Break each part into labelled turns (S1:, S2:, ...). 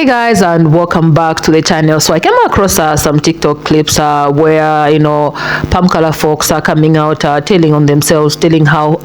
S1: Hey guys, and welcome back to the channel. So I came across some TikTok clips where palm color folks are coming out telling on themselves, telling how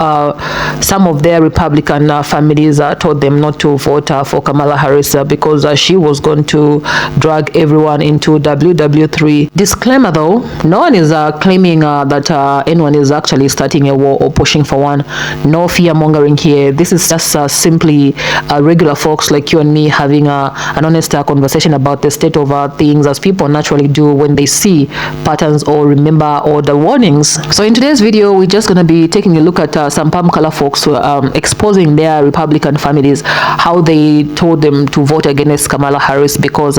S1: some of their Republican families told them not to vote for Kamala Harris because she was going to drag everyone into WW3. Disclaimer though, no one is claiming that anyone is actually starting a war or pushing for one. No fear mongering here. This is just simply regular folks like you and me having an honest conversation about the state of things, as people naturally do when they see patterns or remember all the warnings. So in today's video, we're just going to be taking a look at some palm color folks who are exposing their Republican families, how they told them to vote against Kamala Harris because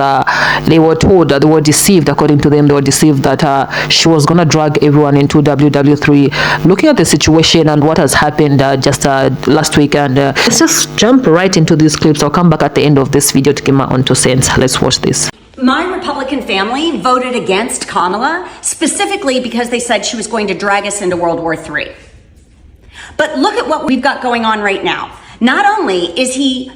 S1: they were told that they were deceived. According to them, they were deceived that she was going to drag everyone into WW3. Looking at the situation and what has happened just last week, and let's just jump right into these clips. I'll come back at the end of this video to give my own 2 cents. Let's watch this.
S2: My Republican family voted against Kamala specifically because they said she was going to drag us into World War III. But look at what we've got going on right now. Not only is he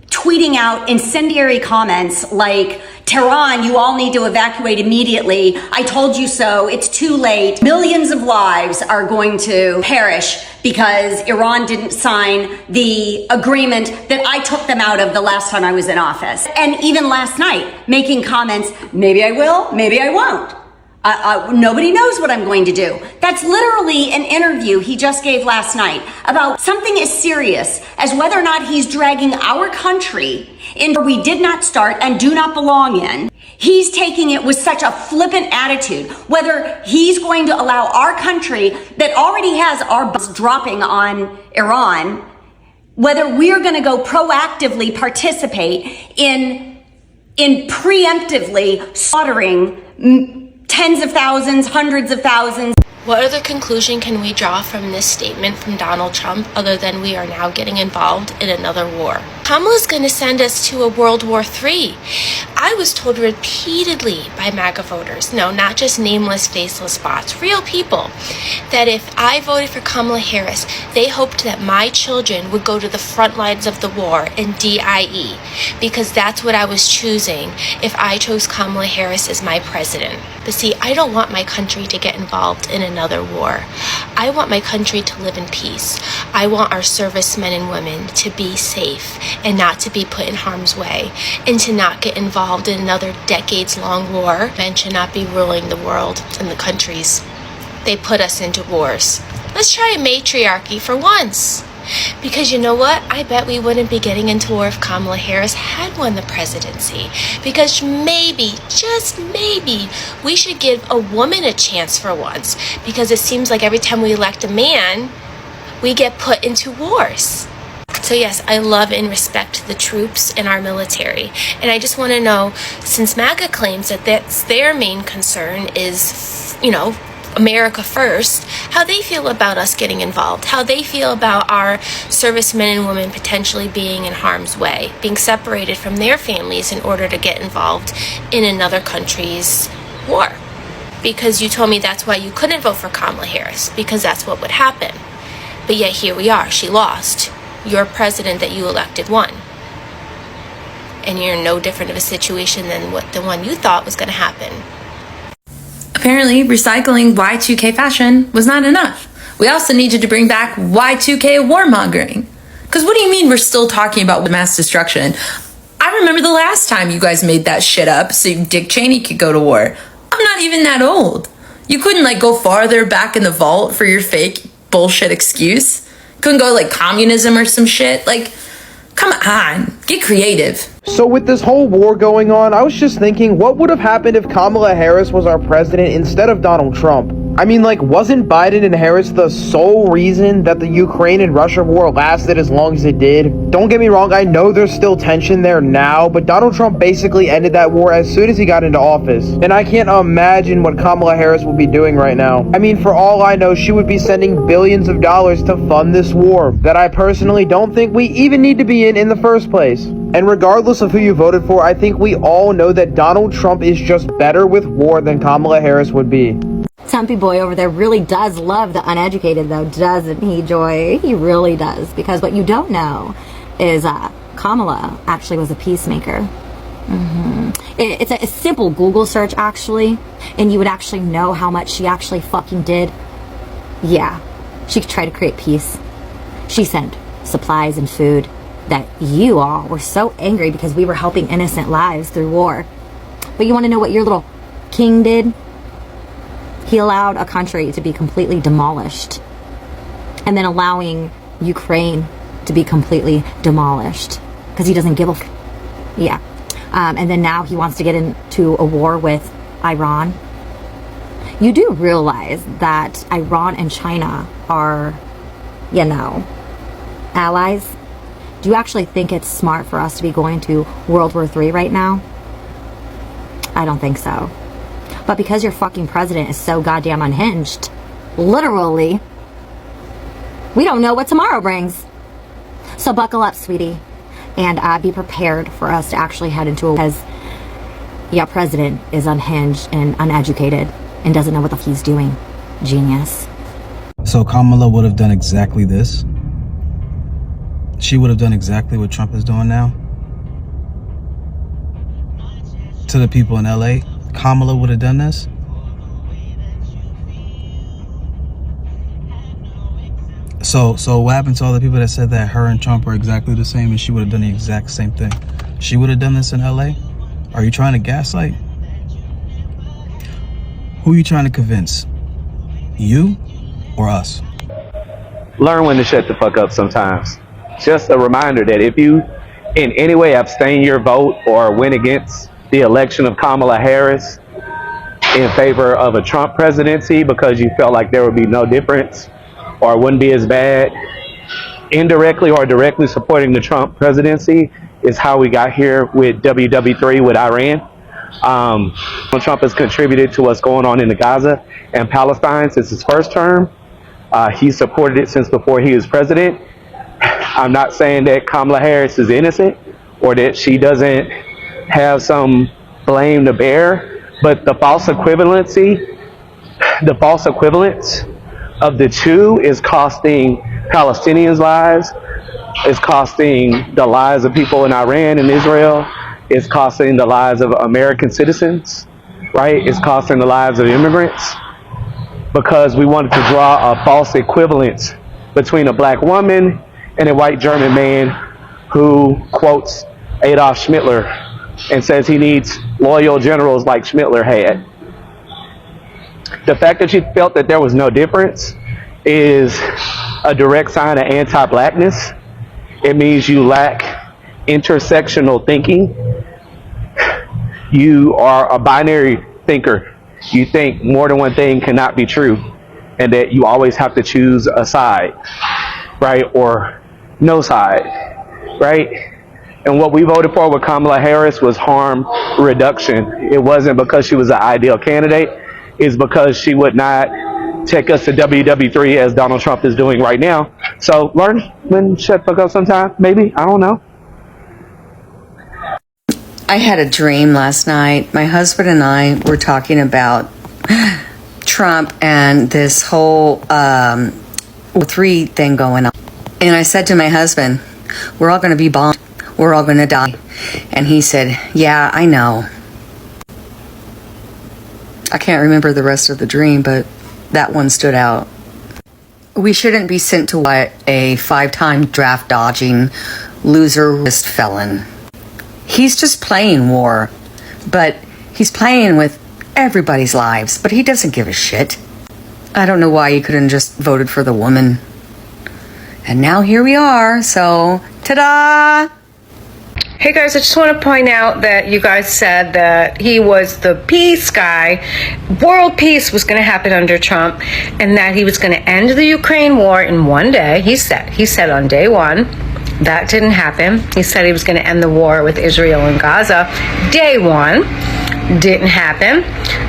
S2: tweeting out incendiary comments like, Tehran, you all need to evacuate immediately. I told you so. It's too late. Millions of lives are going to perish because Iran didn't sign the agreement that I took them out of the last time I was in office. And even last night, making comments, maybe I will, maybe I won't. Nobody knows what I'm going to do. That's literally an interview he just gave last night about something as serious as whether or not he's dragging our country into where we did not start and do not belong in. He's taking it with such a flippant attitude, whether he's going to allow our country that already has our bus dropping on Iran, whether we're going to go proactively participate in preemptively slaughtering tens of thousands, hundreds of thousands.
S3: What other conclusion can we draw from this statement from Donald Trump other than we are now getting involved in another war? Kamala's going to send us to a World War III. I was told repeatedly by MAGA voters, no, not just nameless, faceless bots, real people, that if I voted for Kamala Harris, they hoped that my children would go to the front lines of the war in DIE, because that's what I was choosing if I chose Kamala Harris as my president. But see, I don't want my country to get involved in another war. I want my country to live in peace. I want our servicemen and women to be safe and not to be put in harm's way, and to not get involved in another decades-long war. Men should not be ruling the world and the countries they put us into wars. Let's try a matriarchy for once. Because you know what? I bet we wouldn't be getting into war if Kamala Harris had won the presidency. Because maybe, just maybe, we should give a woman a chance for once. Because it seems like every time we elect a man, we get put into wars. So yes, I love and respect the troops in our military. And I just want to know, since MAGA claims that that's their main concern is, America first, how they feel about us getting involved, how they feel about our servicemen and women potentially being in harm's way, being separated from their families in order to get involved in another country's war. Because you told me that's why you couldn't vote for Kamala Harris, because that's what would happen. But yet here we are, she lost. Your president that you elected won. And you're in no different of a situation than what the one you thought was going to happen.
S4: Apparently, recycling Y2K fashion was not enough. We also needed to bring back Y2K warmongering. Because what do you mean we're still talking about mass destruction? I remember the last time you guys made that shit up so Dick Cheney could go to war. I'm not even that old. You couldn't go farther back in the vault for your fake bullshit excuse? Couldn't go communism or some shit? Come on, get creative.
S5: So with this whole war going on, I was just thinking, what would have happened if Kamala Harris was our president instead of Donald Trump? I mean, wasn't Biden and Harris the sole reason that the Ukraine and Russia war lasted as long as it did? Don't get me wrong, I know there's still tension there now, but Donald Trump basically ended that war as soon as he got into office. And I can't imagine what Kamala Harris will be doing right now. I mean, for all I know, she would be sending billions of dollars to fund this war that I personally don't think we even need to be in the first place. And regardless of who you voted for, I think we all know that Donald Trump is just better with war than Kamala Harris would be.
S6: Tumpy boy over there really does love the uneducated, though, doesn't he, Joy? He really does. Because what you don't know is Kamala actually was a peacemaker. It's a simple Google search, actually, and you would actually know how much she actually fucking did. Yeah, she could try to create peace. She sent supplies and food that you all were so angry because we were helping innocent lives through war. But you want to know what your little king did? He allowed a country to be completely demolished, and then allowing Ukraine to be completely demolished because he doesn't give a yeah. And then now he wants to get into a war with Iran. You do realize that Iran and China are, you know, allies? Do you actually think it's smart for us to be going to World War III right now? I don't think so. But because your fucking president is so goddamn unhinged, literally, we don't know what tomorrow brings. So buckle up, sweetie, and be prepared for us to actually head into a... Because your president is unhinged and uneducated and doesn't know what the fuck he's doing. Genius.
S7: So Kamala would have done exactly this. She would have done exactly what Trump is doing now. To the people in LA, Kamala would have done this. So what happened to all the people that said that her and Trump are exactly the same and she would have done the exact same thing? She would have done this in LA? Are you trying to gaslight? Who are you trying to convince? You or us?
S8: Learn when to shut the fuck up sometimes. Just a reminder that if you in any way abstain your vote or win against the election of Kamala Harris in favor of a Trump presidency because you felt like there would be no difference or it wouldn't be as bad, indirectly or directly supporting the Trump presidency is how we got here with WW3 with Iran. Trump has contributed to what's going on in the Gaza and Palestine since his first term. He supported it since before he was president. I'm not saying that Kamala Harris is innocent or that she doesn't have some blame to bear, but the false equivalence of the two is costing Palestinians lives, it's costing the lives of people in Iran and Israel, it's costing the lives of American citizens, right? It's costing the lives of immigrants because we wanted to draw a false equivalence between a black woman and a white German man who quotes Adolf Hitler and says he needs loyal generals like Hitler had. The fact that you felt that there was no difference is a direct sign of anti-blackness. It means you lack intersectional thinking. You are a binary thinker. You think more than one thing cannot be true and that you always have to choose a side, right? Or no side, right? And what we voted for with Kamala Harris was harm reduction. It wasn't because she was an ideal candidate. It's because she would not take us to WW3 as Donald Trump is doing right now. So learn when shut fuck up sometime, maybe. I don't know.
S9: I had a dream last night. My husband and I were talking about Trump and this whole WW3 thing going on. And I said to my husband, we're all going to be bombed. We're all going to die. And he said, yeah, I know. I can't remember the rest of the dream, but that one stood out. We shouldn't be sent to what a 5-time draft dodging loser felon. He's just playing war, but he's playing with everybody's lives, but he doesn't give a shit. I don't know why he couldn't just voted for the woman. And now here we are, so ta-da!
S10: Hey guys, I just want to point out that you guys said that he was the peace guy. World peace was going to happen under Trump and that he was going to end the Ukraine war in one day. He said on day one. That didn't happen. He said he was going to end the war with Israel and Gaza. Day one. Didn't happen.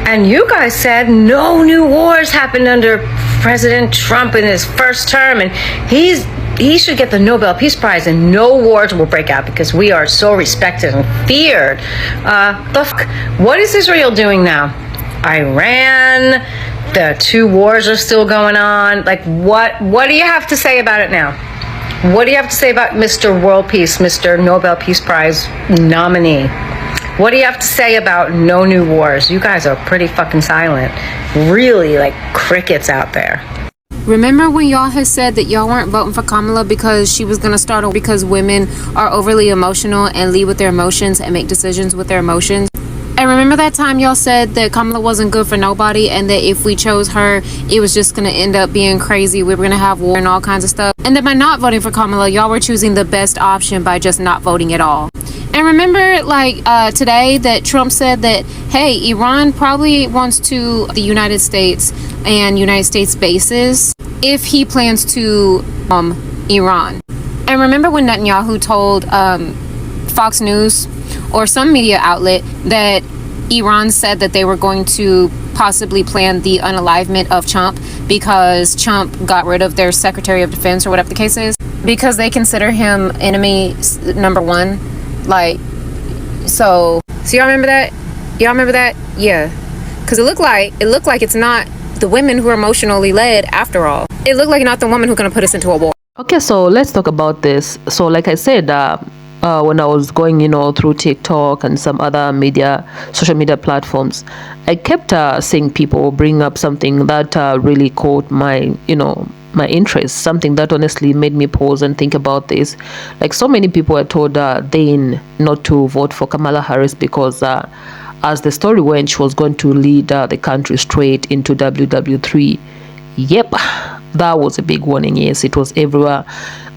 S10: And you guys said no new wars happened under President Trump in his first term, and he should get the Nobel Peace Prize and no wars will break out because we are so respected and feared. What is Israel doing now? Iran, the 2 wars are still going on. Like, what do you have to say about it now? What do you have to say about Mr. World Peace, Mr. Nobel Peace Prize nominee? What do you have to say about no new wars? You guys are pretty fucking silent. Really, like crickets out there.
S11: Remember when y'all had said that y'all weren't voting for Kamala because she was going to start because women are overly emotional and lead with their emotions and make decisions with their emotions? And remember that time y'all said that Kamala wasn't good for nobody and that if we chose her, it was just going to end up being crazy. We were going to have war and all kinds of stuff. And that by not voting for Kamala, y'all were choosing the best option by just not voting at all. And remember, today that Trump said that, hey, Iran probably wants to the United States and United States bases if he plans to Iran. And remember when Netanyahu told Fox News or some media outlet that Iran said that they were going to possibly plan the unalivement of Trump because Trump got rid of their Secretary of Defense or whatever the case is, because they consider him enemy number one. So y'all remember that? Y'all remember that? Yeah. Because it looked like it's not the women who are emotionally led after all. It looked like not the woman who's going to put us into a war.
S1: Okay, so let's talk about this. So like I said, when I was going, through TikTok and some other social media platforms, I kept seeing people bring up something that really caught my interest, something that honestly made me pause and think about this. Like, so many people were told then not to vote for Kamala Harris because as the story went, she was going to lead the country straight into WW3. Yep, that was a big warning. Yes, it was everywhere,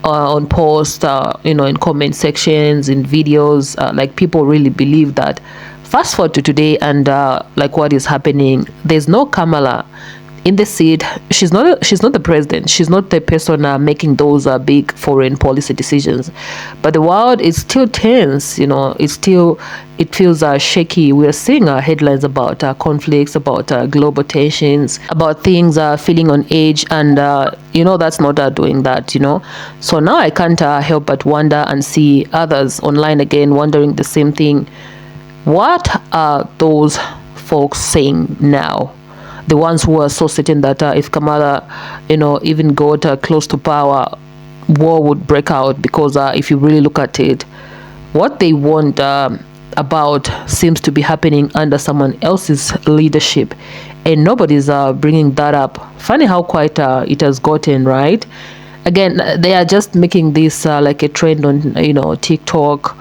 S1: on posts, in comment sections, in videos. Like, people really believe that. Fast forward to today, and what is happening, there's no Kamala in the seat. She's not the president. She's not the person making those big foreign policy decisions. But the world is still tense. It feels shaky. We are seeing headlines about conflicts, about global tensions, about things feeling on edge, and that's not doing that. So now I can't help but wonder and see others online again wondering the same thing. What are those folks saying now? The ones who are so certain that if Kamala, even got close to power, war would break out. Because if you really look at it, what they want about seems to be happening under someone else's leadership, and nobody's bringing that up. Funny how quiet it has gotten, right? Again, they are just making this like a trend on TikTok.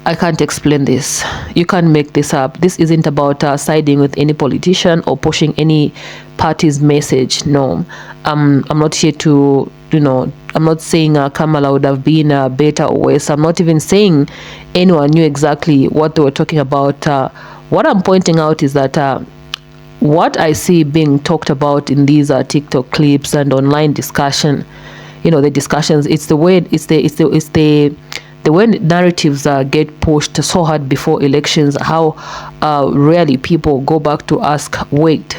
S1: I can't explain this. You can't make this up. This isn't about siding with any politician or pushing any party's message. No, I'm not here to, I'm not saying Kamala would have been better or worse. I'm not even saying anyone knew exactly what they were talking about. What I'm pointing out is that what I see being talked about in these TikTok clips and online discussion, the discussions, it's the way, the way narratives get pushed so hard before elections, how rarely people go back to ask, wait,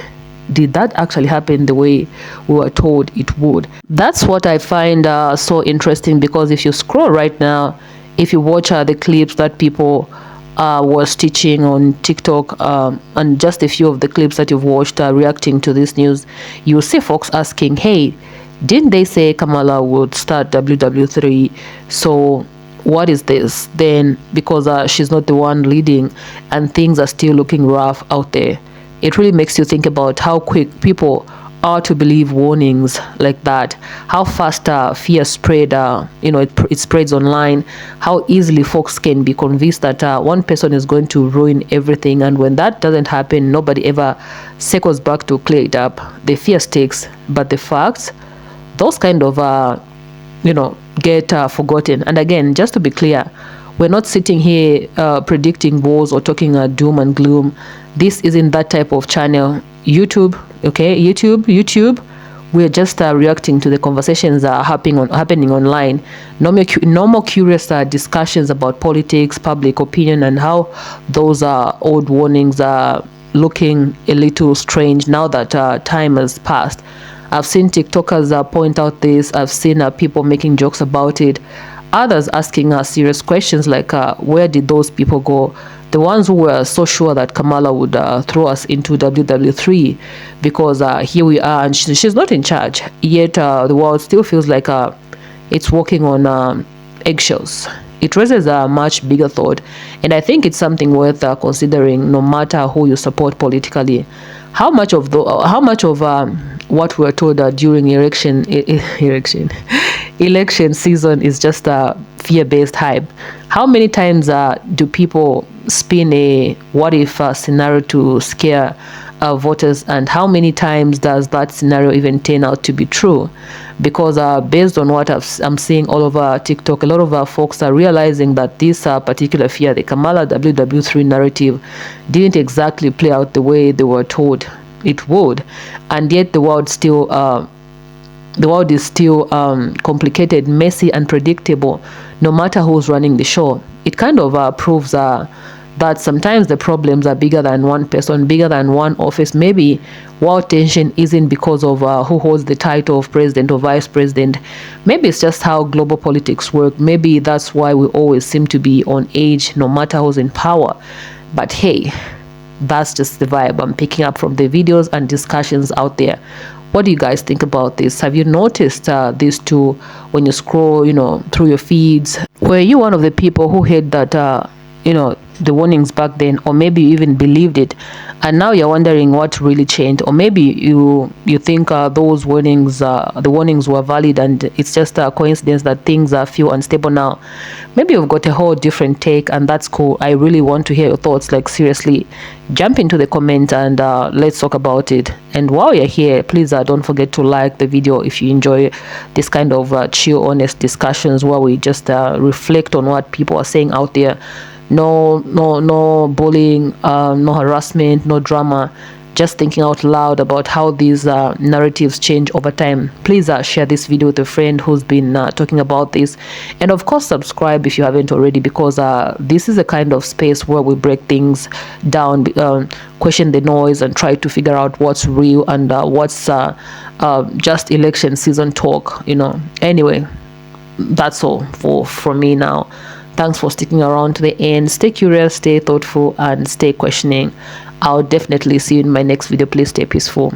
S1: did that actually happen the way we were told it would? That's what I find so interesting, because if you scroll right now, if you watch the clips that people were stitching on TikTok, and just a few of the clips that you've watched reacting to this news, you'll see folks asking, hey, didn't they say Kamala would start WW3? So what is this then? Because she's not the one leading and things are still looking rough out there. It really makes you think about how quick people are to believe warnings like that, how fast fear spread, it spreads online, how easily folks can be convinced that one person is going to ruin everything, and when that doesn't happen, nobody ever circles back to clear it up. The fear sticks, but the facts, those kind of get forgotten. And again, just to be clear, we're not sitting here predicting wars or talking doom and gloom. This isn't that type of channel. YouTube, okay, YouTube, we're just reacting to the conversations happening online. No more curious discussions about politics, public opinion, and how those old warnings are looking a little strange now that time has passed. I've seen TikTokers point out this. I've seen people making jokes about it. Others asking serious questions like, where did those people go? The ones who were so sure that Kamala would throw us into WW3, because here we are and she's not in charge. Yet the world still feels like it's walking on eggshells. it raises a much bigger thought, and I think it's something worth considering. No matter who you support politically, how much of what we're told during election season is just a fear-based hype. How many times do people spin a what if scenario to scare voters, and how many times does that scenario even turn out to be true? Because based on what I'm seeing all over TikTok, a lot of folks are realizing that this particular fear, the Kamala WW3 narrative, didn't exactly play out the way they were told it would, and yet the world is still complicated, messy, and predictable, no matter who's running the show. It kind of proves that sometimes the problems are bigger than one person, bigger than one office. Maybe world tension isn't because of who holds the title of president or vice president. Maybe it's just how global politics work. Maybe that's why we always seem to be on edge, no matter who's in power. But hey, that's just the vibe I'm picking up from the videos and discussions out there. What do you guys think about this? Have you noticed these two when you scroll, through your feeds? Were you one of the people who heard that, the warnings back then, or maybe you even believed it, and now you're wondering what really changed? Or maybe you think those warnings, the warnings were valid, and it's just a coincidence that things feel unstable now. Maybe you've got a whole different take, and that's cool. I really want to hear your thoughts. Like, seriously, jump into the comments and let's talk about it. And while you're here, please don't forget to like the video if you enjoy this kind of chill, honest discussions where we just reflect on what people are saying out there. No bullying, no harassment, no drama, just thinking out loud about how these narratives change over time. Please share this video with a friend who's been talking about this, and of course subscribe if you haven't already, because this is a kind of space where we break things down, question the noise, and try to figure out what's real and what's just election season talk. Anyway, that's all from me now. Thanks for sticking around to the end. Stay curious, stay thoughtful, and stay questioning. I'll definitely see you in my next video. Please stay peaceful.